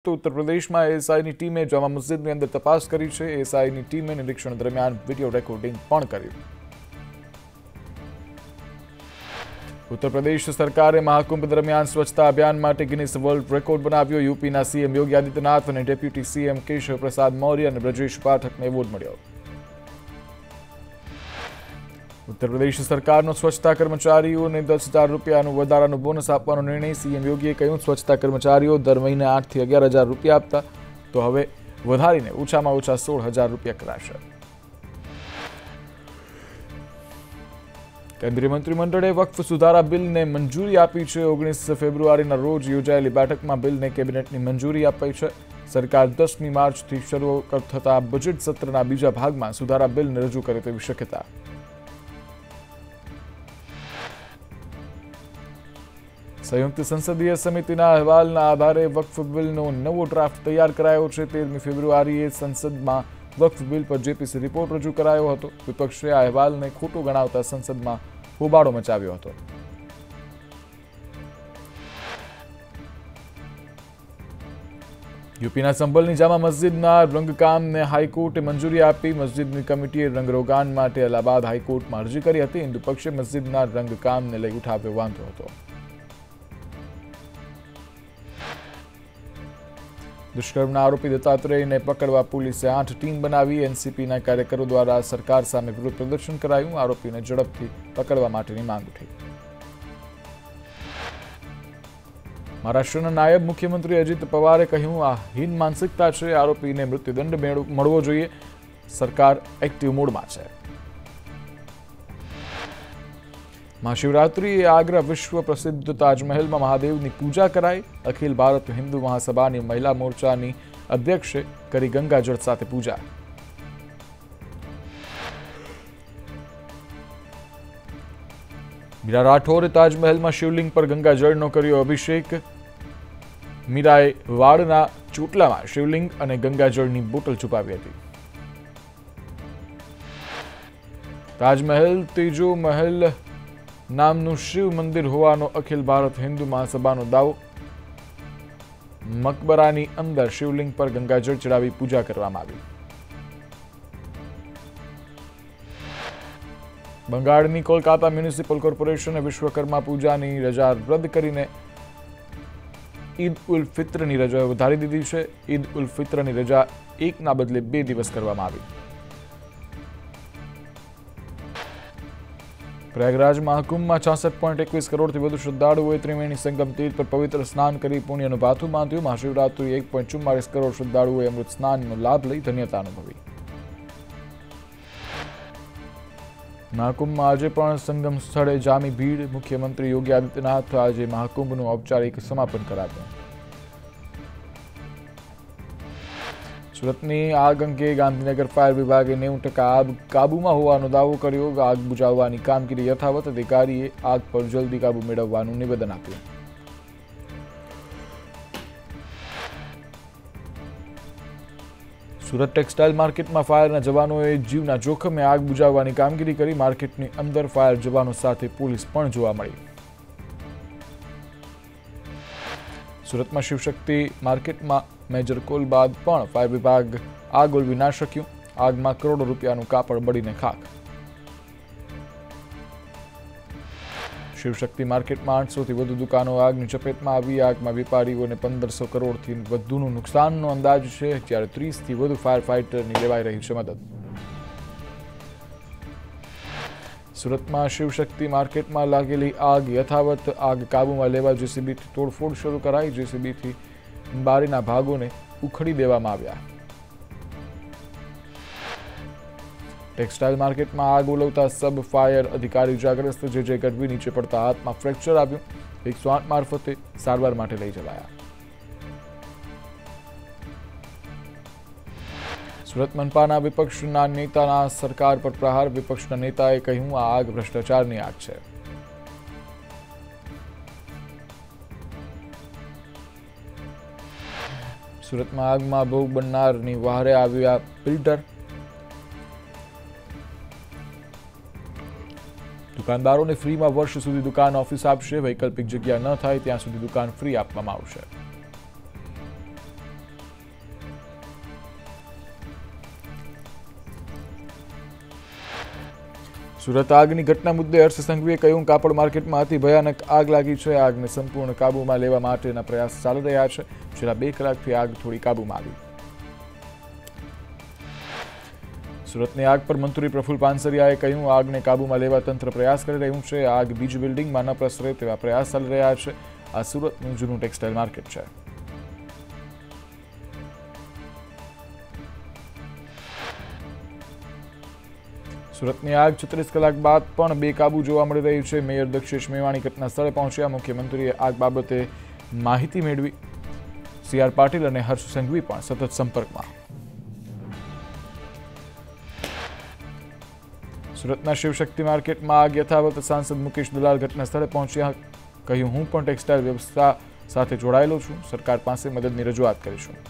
તો ઉત્તર પ્રદેશમાં એએસઆઈની ટીમે જામા મસ્જિદની અંદર તપાસ કરી છે। એએસઆઈની ટીમે નિરીક્ષણ દરમિયાન વિડીયો રેકોર્ડિંગ પણ કર્યું। ઉત્તર પ્રદેશ સરકારે મહાકુંભ દરમિયાન સ્વચ્છતા અભિયાન માટે ગિનીસ વર્લ્ડ રેકોર્ડ બનાવ્યો। યુપીના સીએમ યોગી આદિત્યનાથ અને ડેપ્યુટી સીએમ કેશવ પ્રસાદ મૌર્ય અને બ્રજેશ પાઠકને એવોર્ડ મળ્યો। ઉત્તર પ્રદેશ સરકારનો સ્વચ્છતા કર્મચારીઓને 10,000 રૂપિયાનું વધારાનું બોનસ આપવાનો નિર્ણય। સીએમ યોગીએ કહ્યું, સ્વચ્છતા કર્મચારીઓ દર મહિને 8 થી 11,000 રૂપિયા આપતા તો હવે વધારીને ઓછામાં ઓછા 16,000 રૂપિયા કરાશે। કેન્દ્રીય મંત્રીમંડળે વક્ફ સુધારા બિલને મંજૂરી આપી છે। 19 ફેબ્રુઆરીના રોજ યોજાયેલી બેઠકમાં બિલને કેબિનેટની મંજૂરી અપાઈ છે। સરકાર 10મી માર્ચથી શરૂ થતા બજેટ સત્રના બીજા ભાગમાં સુધારા બિલને રજૂ કરે તેવી શક્યતા। સંયુક્ત સંસદીય સમિતિના અહેવાલના આધારે વક્ફ બિલનો નવો ડ્રાફ્ટ તૈયાર કરાયો છે। 13મી ફેબ્રુઆરીએ સંસદમાં વક્ફ બિલ પર જેપીસી રિપોર્ટ રજૂ કરાયો હતો। વિપક્ષે આ અહેવાલને ખોટો ગણાવતા સંસદમાં હોબાળો મચાવ્યો હતો। યુપીના સંભલની જામા મસ્જિદના રંગકામને હાઈકોર્ટે મંજૂરી આપી। મસ્જિદની કમિટીએ રંગરોગાન માટે અલ્હાબાદ હાઈકોર્ટમાં અરજી કરી હતી। હિન્દુ પક્ષે મસ્જિદના રંગકામને લઈ ઉઠાવ્યો વાંધો હતો। દુષ્કર્મના આરોપી દત્તાત્રેયને પકડવા પોલીસે 8 ટીમ બનાવી। એનસીપીના કાર્યકરો દ્વારા સરકાર સામે વિરોધ પ્રદર્શન કરાયું। આરોપીને ઝડપથી પકડવા માટેની માંગ ઉઠી। મહારાષ્ટ્રના નાયબ મુખ્યમંત્રી અજીત પવારે કહ્યું, આ હીન માનસિકતા છે। આરોપીને મૃત્યુદંડ મળવો જોઈએ। સરકાર એક્ટિવ મોડમાં છે। મહાશિવરાત્રિએ આગ્રા વિશ્વ પ્રસિદ્ધ તાજમહેલમાં મહાદેવની પૂજા કરાઈ। અખિલ ભારત હિન્દુ મહાસભાની મહિલા મોરચાની અધ્યક્ષે કરી ગંગાજળ સાથે પૂજા। મીરા રાઠોરે તાજમહેલમાં શિવલિંગ પર ગંગાજળનો કર્યો અભિષેક। મીરાએ વાડના ચોટલામાં શિવલિંગ અને ગંગાજળની બોટલ છુપાવી હતી। તાજમહેલ ત્રીજો મહેલ નામનું શિવ મંદિર હોવાનો અખિલ ભારત હિન્દુ મહાસભાનો દાવો। મકબરાની અંદર શિવલિંગ પર ગંગાજળ ચડાવી પૂજા કરવામાં આવી। બંગાળની કોલકાતા મ્યુનિસિપલ કોર્પોરેશને વિશ્વકર્મા પૂજાની રજા રદ કરીને ઈદ ઉલ ફિત્રની રજા વધારી દીધી છે। ઈદ ઉલ ફિત્રની રજા 1ના બદલે 2 દિવસ કરવામાં આવી। પ્રયાગરાજ મહાકુંભમાં 66.21 કરોડથી વધુ શ્રદ્ધાળુઓએ ત્રિવેણી સંગમ તીર્થ પર પવિત્ર સ્નાન કરી પુણ્યનું ભાથું બાંધ્યું। મહાશિવરાત્રિ 1.44 કરોડ શ્રદ્ધાળુઓએ અમૃત સ્નાનનો લાભ લઈ ધન્યતા અનુભવી। મહાકુંભમાં આજે પણ સંગમ સ્થળે જામી ભીડ। મુખ્યમંત્રી યોગી આદિત્યનાથ આજે મહાકુંભનું ઔપચારિક સમાપન કરાવ્યું। સુરતની આગ અંગે ગાંધીનગર ફાયર વિભાગે 90% આગ કાબૂમાં હોવાનો દાવો કર્યો। આગ બુઝાવવાની કામગીરી યથાવત। અધિકારીએ આગ પર જલ્દી કાબૂ મેળવવાનું નિવેદન આપ્યું। સુરત ટેક્સટાઇલ માર્કેટમાં ફાયરના જવાનોએ જીવના જોખમે આગ બુઝાવવાની કામગીરી કરી। માર્કેટની અંદર ફાયર જવાનો સાથે પોલીસ પણ જોવા મળી। સુરતમાં શિવશક્તિ માર્કેટમાં મેજર કોલ બાદ પણ ફાયર વિભાગ આગ ઓલવી ના શક્યું। આગમાં કરોડો રૂપિયાનું કાપડ બળીને ખાખ। શિવશક્તિ માર્કેટમાં 800થી વધુ દુકાનો આગની ચપેટમાં આવી। આગમાં વેપારીઓને 1500 કરોડથી વધુનું નુકસાનનો અંદાજ છે, જ્યારે 30થી વધુ ફાયર ફાઇટરની લેવાઈ રહી છે મદદ। સુરતમાં શિવશક્તિ માર્કેટમાં લાગેલી આગ યથાવત। આગ કાબૂમાં લેવા જેસીબીથી તોડફોડ શરૂ કરાઈ। જેસીબીથી બારીના ભાગોને ઉખડી દેવામાં આવ્યા। ટેક્સટાઇલ માર્કેટમાં આગ ઓલવતા સબ ફાયર અધિકારી ઇજાગ્રસ્ત। જે ગઢવી નીચે પડતા હાથમાં ફ્રેક્ચર આવ્યું। 108 મારફતે સારવાર માટે લઈ જવાયા। સુરત મનપાના વિપક્ષના નેતાના સરકાર પર પ્રહાર। વિપક્ષના નેતાએ કહ્યું, આ આગ ભ્રષ્ટાચારની આગ છે। સુરતમાં આગમાં ભોગ બનનારની વહારે આવ્યા બિલ્ડર। દુકાનદારોને ફ્રીમાં વર્ષ સુધી દુકાન ઓફિસ આપશે। વૈકલ્પિક જગ્યા ન થાય ત્યાં સુધી દુકાન ફ્રી આપવામાં આવશે। સુરત આગની ઘટના મુદ્દે હર્ષ સંઘવીએ કહ્યું, કાપડ માર્કેટમાં અતિ ભયાનક આગ લાગી છે. આગને સંપૂર્ણ કાબૂમાં લેવા માટેના પ્રયાસ ચાલી રહ્યા છે. છેલ્લા 2 કલાકથી આગ થોડી કાબૂમાં આવી. સુરતની આગ પર મંત્રી પ્રફુલ પાનસરિયાએ કહ્યું, આગને કાબૂમાં લેવા તંત્ર પ્રયાસ કરી રહ્યું છે. આગ બીજી બિલ્ડિંગમાં ન પ્રસરે તેવા પ્રયાસ ચાલી રહ્યા છે. આ સુરતનું જૂનું ટેક્સટાઇલ માર્કેટ છે. સુરતની આગ 36 કલાક બાદ પણ બેકાબુ જોવા મળી રહી છે. મેયર દક્ષેશ મેવાણી ઘટના સ્થળે પહોંચ્યા. મુખ્યમંત્રીએ આગ બાબતે માહિતી મેળવી. CR પાટીલ અને હર્ષ સંઘવી પણ સતત સંપર્કમાં. સુરતના શિવશક્તિ માર્કેટમાં આગ યથાવત. સાંસદ મુકેશ દલાલ ઘટના સ્થળે પહોંચ્યા. કહ્યું, હું પણ ટેક્સટાઇલ વ્યવસ્થા સાથે જોડાયેલો છું. સરકાર પાસે મદદની રજૂઆત કરીશું.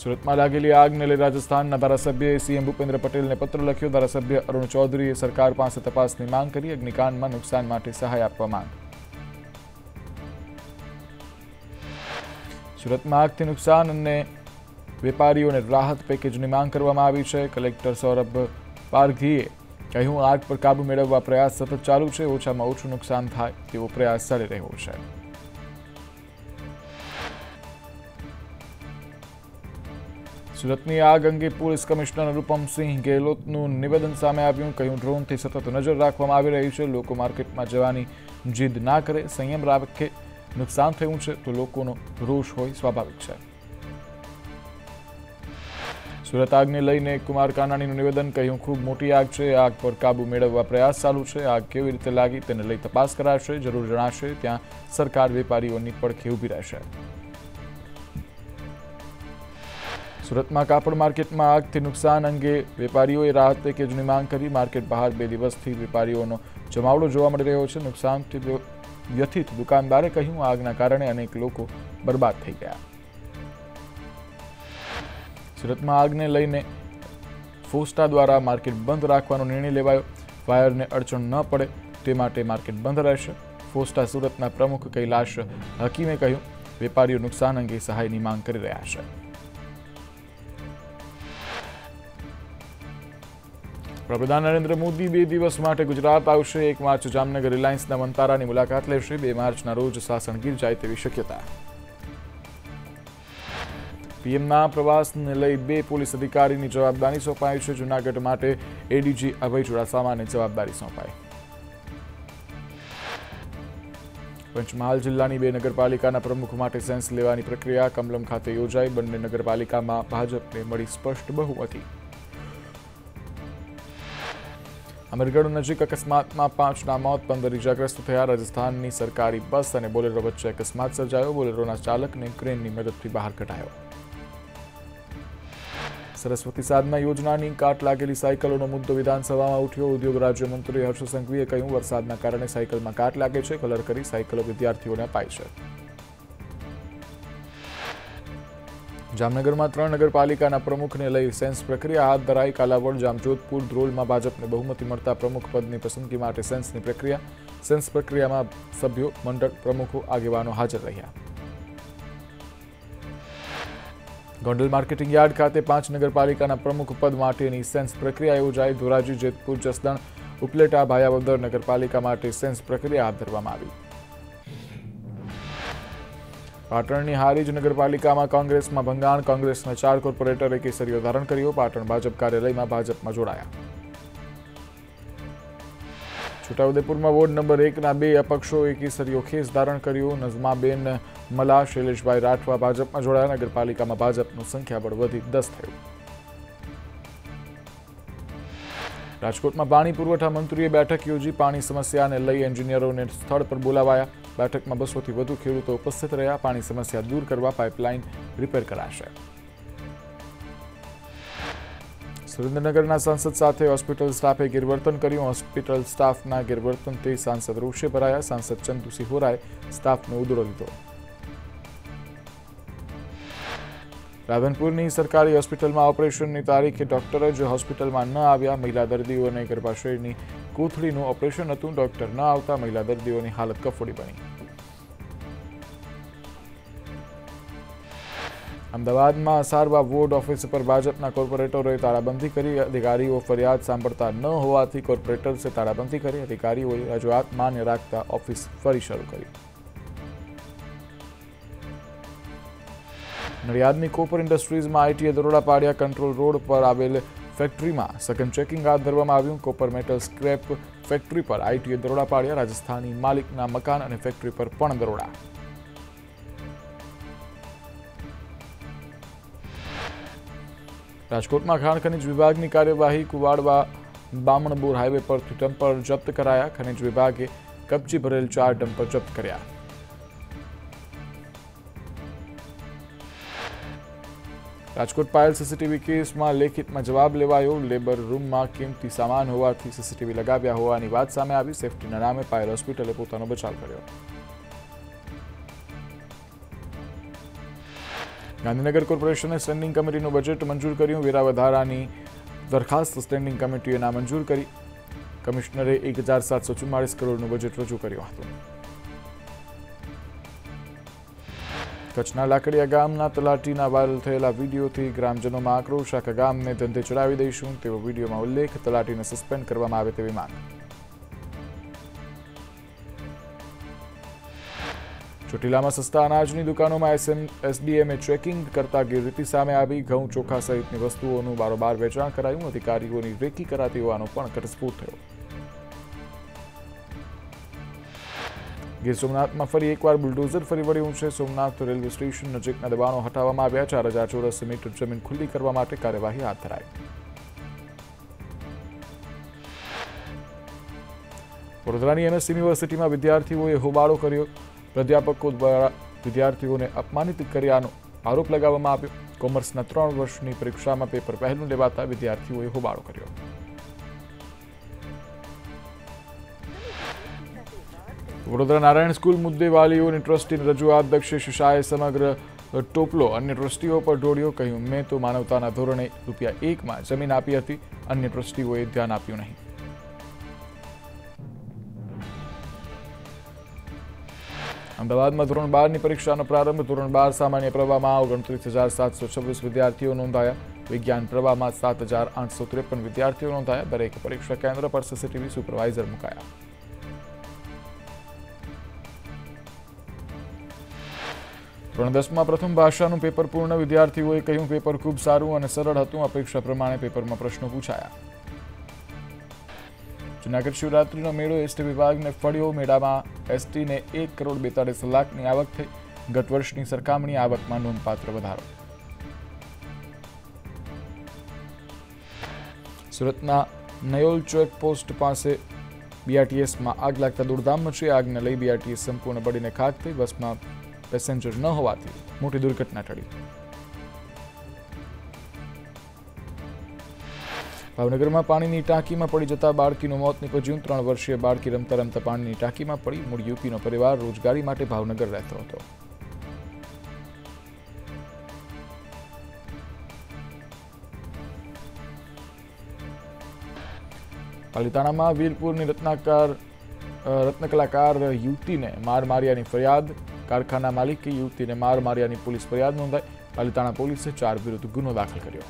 સુરતમાં લાગેલી આગને લઈ રાજસ્થાનના ધારાસભ્યએ CM ભૂપેન્દ્ર પટેલને પત્ર લખ્યો. ધારાસભ્ય અરુણ ચૌધરીએ સરકાર પાસે તપાસની માંગ કરી. અગ્નિકાંડમાં નુકસાન માટે સહાય આપવા માંગ. સુરતમાં આગથી નુકસાન અને વેપારીઓને રાહત પેકેજની માંગ કરવામાં આવી છે. કલેક્ટર સૌરભ પારઘીએ કહ્યું, આગ પર કાબુ મેળવવા પ્રયાસ સતત ચાલુ છે. ઓછામાં ઓછું નુકસાન થાય તેવો પ્રયાસ ચાલી રહ્યો છે. સુરતની આગ અંગે પોલીસ કમિશનર અનુપમસિંહ ગેહલોતનું નિવેદન સામે આવ્યું. કહ્યું, ડ્રોનથી સતત નજર રાખવામાં આવી રહી છે. લોકો માર્કેટમાં જવાની જીદ ના કરે, સંયમ રાખે. નુકસાન થયું છે તો લોકોનો રોષ હોય સ્વાભાવિક છે. સુરત આગને લઈને કુમાર કાનાણીનું નિવેદન. કહ્યું, ખૂબ મોટી આગ છે. આગ પર કાબુ મેળવવા પ્રયાસ ચાલુ છે. આગ કેવી રીતે લાગી તેને લઈ તપાસ કરાશે. જરૂર જણાશે ત્યાં સરકાર વેપારીઓની પડખે ઊભી રહેશે. સુરતમાં કાપડ માર્કેટમાં આગથી નુકસાન અંગે વેપારીઓએ રાહત પેકેજની માંગ કરી. માર્કેટ બહાર 2 દિવસથી વેપારીઓનો જમાવડો જોવા મળી રહ્યો છે. નુકસાનથી વ્યથિત દુકાનદારે કહ્યું, આગના કારણે અનેક લોકો બરબાદ થઈ ગયા. સુરતમાં આગને લઈને ફોસ્ટા દ્વારા માર્કેટ બંધ રાખવાનો નિર્ણય લેવાયો. ફાયરને અડચણ ન પડે તે માટે માર્કેટ બંધ રહેશે. ફોસ્ટા સુરતના પ્રમુખ કૈલાશ હકીમે કહ્યું, વેપારીઓ નુકસાન અંગે સહાયની માંગ કરી રહ્યા છે. વડાપ્રધાન નરેન્દ્ર મોદી 2 દિવસ માટે ગુજરાત આવશે. 1 માર્ચ જામનગર રિલાયન્સના વંતારાની મુલાકાત લેશે. 2 માર્ચના રોજ સાસણગીર જાય તેવી શક્યતા. પીએમના પ્રવાસને લઈ 2 પોલીસ અધિકારીની જવાબદારી સોંપાઈ છે. જૂનાગઢ માટે ADG અભય ચુડાસમાને જવાબદારી સોંપાઈ. પંચમહાલ જિલ્લાની 2 નગરપાલિકાના પ્રમુખ માટે સેન્સ લેવાની પ્રક્રિયા કમલમ ખાતે યોજાઈ. બંને નગરપાલિકામાં ભાજપને મળી સ્પષ્ટ બહુમતી. અમરગઢ નજીક અકસ્માતમાં 5ના મોત, 15 ઇજાગ્રસ્ત થયા. રાજસ્થાનની સરકારી બસ અને બોલેરો વચ્ચે અકસ્માત સર્જાયો. બોલેરોના ચાલકને ક્રેનની મદદથી બહાર કઢાયો. સરસ્વતી સાધના યોજનાની કાટ લાગેલી સાયકલોનો મુદ્દો વિધાનસભામાં ઉઠ્યો. ઉદ્યોગ રાજ્યમંત્રી હર્ષ સંઘવીએ કહ્યું, વરસાદના કારણે સાયકલમાં કાટ લાગે છે. કલર કરી સાયકલો વિદ્યાર્થીઓને અપાય છે. જામનગરમાં 3 નગરપાલિકાના પ્રમુખને લઈ સેન્સ પ્રક્રિયા હાથ ધરાઈ. કાલાવડ, જામજોધપુર, ધ્રોલમાં ભાજપને બહુમતી મળતા પ્રમુખ પદની પસંદગી માટે સેન્સની પ્રક્રિયા. સેન્સ પ્રક્રિયામાં સભ્યો, મંડળ પ્રમુખો, આગેવાનો હાજર રહ્યા. ગોંડલ માર્કેટિંગ યાર્ડ ખાતે 5 નગરપાલિકાના પ્રમુખ પદ માટેની સેન્સ પ્રક્રિયા યોજાઈ. ધોરાજી, જેતપુર, જસદણ, ઉપલેટા, ભાયાવદર નગરપાલિકા માટે સેન્સ પ્રક્રિયા હાથ ધરવામાં આવી. પાટણની હારીજ નગરપાલિકામાં કોંગ્રેસમાં ભંગાણ. કોંગ્રેસના 4 કોર્પોરેટરે કેસરીઓ ધારણ કર્યો. પાટણ ભાજપ કાર્યાલયમાં ભાજપમાં જોડાયા. છોટાઉદેપુરમાં વોર્ડ નંબર 1ના 2 અપક્ષોએ કેસરીઓ ખેસ ધારણ કર્યો. નઝમાબેન મલા, શૈલેષભાઈ રાઠવા ભાજપમાં જોડાયા. નગરપાલિકામાં ભાજપનું સંખ્યાબળ વધી 10 થયું. રાજકોટમાં પાણી પુરવઠા મંત્રીએ બેઠક યોજી. પાણી સમસ્યાને લઈ એન્જિનિયરોને સ્થળ પર બોલાવાયા. બેઠકમાં 200થી વધુ ખેડૂતો ઉપસ્થિત રહ્યા. પાણી સમસ્યા દૂર કરવા પાઇપલાઇન રિપેર કરાશે. સુરેન્દ્રનગરના સાંસદ સાથે હોસ્પિટલ સ્ટાફે ગેરવર્તન કર્યું. હોસ્પિટલ સ્ટાફના ગેરવર્તનથી સાંસદ રોષે ભરાયા. સાંસદ ચંદુસિંહ હોરાએ સ્ટાફનો ઉદડો લીધો. રાધનપુરની સરકારી હોસ્પિટલમાં ઓપરેશનની તારીખે ડોક્ટર જ હોસ્પિટલમાં ન આવ્યા. મહિલા દર્દીઓને ગર્ભાશયની કોથળીનું ઓપરેશન હતું. ડોક્ટર ન આવતા મહિલા દર્દીઓની હાલત કફોડી બની. અમદાવાદમાં સારવા વોર્ડ ઓફિસ પર ભાજપના કોર્પોરેટરોએ તાળાબંધી કરી. અધિકારીઓ ફરિયાદ સાંભળતા ન હોવાથી કોર્પોરેટર્સે તાળાબંધી કરી. અધિકારીઓએ રજૂઆત માન્ય રાખતા ઓફિસ ફરી શરૂ કરી. નડિયાદની કોપર ઇન્ડસ્ટ્રીઝમાં આઈટીએ દરોડા પાડ્યા. કંટ્રોલ રોડ પર આવેલ ફેક્ટરીમાં સઘન ચેકિંગ હાથ ધરવામાં આવ્યું. કોપર મેટલ સ્ક્રેપ ફેક્ટરી પર આઈટીએ દરોડા પાડ્યા. રાજસ્થાની માલિકના મકાન અને ફેક્ટરી પર પણ દરોડા. રાજકોટમાં ખાણ ખનિજ વિભાગની કાર્યવાહી. કુવાડવા બામણબોર હાઈવે પરથી ડમ્પર જપ્ત કરાયા. ખનિજ વિભાગે કબજે ભરેલ 4 ડમ્પર જપ્ત કર્યા. રાજકોટ પાયલ સીસીટીવી કેસમાં લેખિતમાં જવાબ લેવાયો. લેબર રૂમમાં કિંમતી સામાન હોવાથી સીસીટીવી લગાવ્યા હોવાની વાત સામે આવી. સેફટીના નામે પાયલ હોસ્પિટલે પોતાનો બચાવ કર્યો. ગાંધીનગર કોર્પોરેશને સ્ટેન્ડિંગ કમિટીનું બજેટ મંજૂર કર્યું. વેરા વધારાની દરખાસ્ત સ્ટેન્ડિંગ કમિટીએ નામંજૂર કરી. કમિશનરે 1744 કરોડનું બજેટ રજૂ કર્યું હતું. કચ્છના લાકડિયા ગામના તલાટીના વાયરલ થયેલા વિડીયોથી ગ્રામજનોમાં આક્રોશ. આખા ગામને ધંધે ચડાવી દઈશું તેવો વિડીયોમાં ઉલ્લેખ. તલાટીને સસ્પેન્ડ કરવામાં આવે તેવી માંગ. ચોટીલામાં સસ્તા અનાજની દુકાનોમાં એસડીએમએ ચેકિંગ કરતા ગેરરીતિ સામે આવી. ઘઉં, ચોખા સહિતની વસ્તુઓનું બારોબાર વેચાણ કરાયું. અધિકારીઓની રેકી કરાતી હોવાનો પણ ઘટસ્ફોટ થયો. ગીર સોમનાથમાં ફરી એકવાર બુલડોઝર ફરી વળ્યું છે. સોમનાથ રેલવે સ્ટેશન નજીકના દબાણો હટાવવામાં આવ્યા. 4000 ચોરસ મીટર જમીન ખુલ્લી કરવા માટે કાર્યવાહી હાથ ધરાઈ. વડોદરાની એમએસ યુનિવર્સિટીમાં વિદ્યાર્થીઓએ હોબાળો કર્યો. પ્રાધ્યાપકો દ્વારા વિદ્યાર્થીઓને અપમાનિત કર્યાનો આરોપ લગાવવામાં આવ્યો. કોમર્સના 3 વર્ષની પરીક્ષામાં પેપર પહેલું લેવાતા વિદ્યાર્થીઓએ હોબાળો કર્યો. વડોદરા નારાયણ સ્કૂલ મુદ્દે વાલીઓની ટ્રસ્ટીની રજૂઆત. દક્ષેશ શાહે સમગ્ર ટોપલો અન્ય ટ્રસ્ટીઓ પર ઢોળ્યો. કહ્યું, મેં તો માનવતાના ધોરણે ₹1 જમીન આપી હતી. અન્ય ટ્રસ્ટીઓએ ધ્યાન આપ્યું નહીં. અમદાવાદમાં ધોરણ 12ની પરીક્ષાનો પ્રારંભ. ધોરણ 12 સામાન્ય પ્રવાહમાં 29,726 વિદ્યાર્થીઓ નોંધાયા. વિજ્ઞાન પ્રવાહમાં 7,853 વિદ્યાર્થીઓ નોંધાયા. દરેક પરીક્ષા કેન્દ્ર પર સીસીટીવી સુપરવાઇઝર મુકાયા. ધોરણ 10માં પ્રથમ ભાષાનું પેપર પૂર્ણ. વિદ્યાર્થીઓએ કહ્યું, પેપર ખૂબ સારું અને સરળ હતું. અપેક્ષા પ્રમાણે પેપરમાં પ્રશ્નો પૂછાયા. જૂનાગઢ શિવરાત્રીનો મેળો એસટી વિભાગને ફળ્યો. મેળામાં એસટીને 1,42,00,000ની આવક થઈ. ગત વર્ષની સરખામણી આવકમાં નોંધપાત્ર વધારો. સુરતના નયોલ ચેકપોસ્ટ પાસે બીઆરટીએસમાં આગ લાગતા દોડધામ મચી. આગને લઈ બીઆરટીએસ સંપૂર્ણ બળીને ખાક થઈ. બસમાં પેસેન્જર ન હોવાથી મોટી દુર્ઘટના ટળી. ભાવનગરમાં પાણીની ટાંકીમાં પડી જતા બાળકીનું મોત નીપજ્યું. 3 વર્ષીય બાળકી રમતા રમતા પાણીની ટાંકીમાં પડી. મૂળ યુપીનો પરિવાર રોજગારી માટે ભાવનગર રહેતો હતો. પાલિતાણામાં વીરપુરની રત્નકલાકાર યુવતીને માર માર્યાની ફરિયાદ. કારખાના માલિકે યુવતીને માર માર્યાની પોલીસ ફરિયાદ નોંધાઈ. પાલિતાણા પોલીસે 4 વિરુદ્ધ ગુનો દાખલ કર્યો.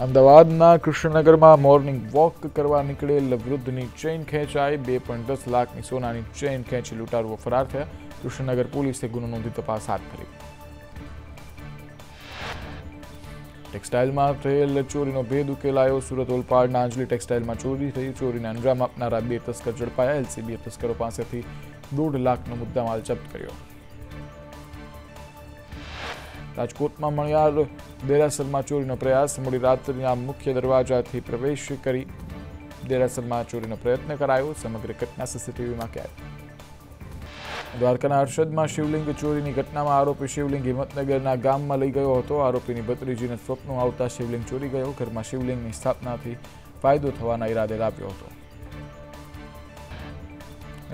અમદાવાદના કૃષ્ણનગરમાં મોર્નિંગ વોક કરવા નીકળેલ વૃદ્ધની ચેઇન ખેંચાઈ. 2.10 લાખની સોનાની ચેઇન ખેંચી લૂંટારુઓ ફરાર થયા. કૃષ્ણનગર પોલીસે ગુનો નોંધી તપાસ હાથ ધરી. ટેક્સટાઇલમાં થયેલ ચોરીનો ભેદ ઉકેલાયો. સુરત ઓલપાડના અંજલી ટેક્સટાઇલમાં ચોરી થઈ. ચોરીને અંજામ આપનારા 2 તસ્કર ઝડપાયા. એલસીબીએ તસ્કરો પાસેથી 1.5 લાખનો મુદ્દામાલ જપ્ત કર્યો. રાજકોટમાં મણિયાર દેરાસરમાં ચોરીનો પ્રયાસ. મોડી રાત્રિના મુખ્ય દરવાજાથી પ્રવેશ કરી દેરાસરમાં ચોરીનો પ્રયત્ન કરાયો. સમગ્ર ઘટના સીસીટીવીમાં કેદ. દ્વારકાના હર્ષદમાં શિવલિંગ ચોરીની ઘટનામાં આરોપી શિવલિંગ હિંમતનગરના ગામમાં લઈ ગયો હતો. આરોપીની ભત્રીજીને સ્વપ્નો આવતા શિવલિંગ ચોરી ગયો. ઘરમાં શિવલિંગની સ્થાપનાથી ફાયદો થવાના ઈરાદે લાવ્યો હતો.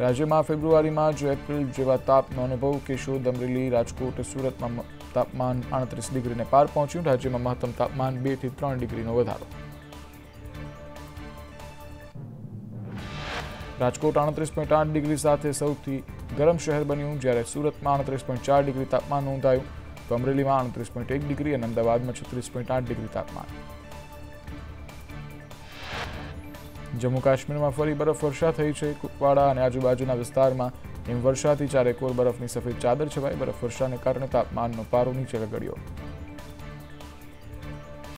રાજ્યમાં ફેબ્રુઆરીમાં જ એપ્રિલ જેવા તાપનો અનુભવ. કેશોદ, અમરેલી, રાજકોટ, સુરતમાં તાપમાન 38 ડિગ્રીને પાર પહોંચ્યું. રાજ્યમાં મહત્તમ તાપમાન 2 થી 3 ડિગ્રીનો વધારો. રાજકોટ 38.8 ડિગ્રી સાથે સૌથી ગરમ શહેર બન્યું, જ્યારે સુરતમાં 38.4 ડિગ્રી તાપમાન નોંધાયું, તો અમરેલીમાં 38.1 ડિગ્રી અને અમદાવાદમાં 36.8 ડિગ્રી તાપમાન. જમ્મુ કાશ્મીરમાં ફરી બરફવર્ષા થઈ છે. કુપવાડા અને આજુબાજુના વિસ્તારમાં હિમવર્ષાથી ચારેકોર બરફની સફેદ ચાદર છવાઈ. બરફવર્ષાને કારણે તાપમાનનો પારો નીચે ગગડ્યો.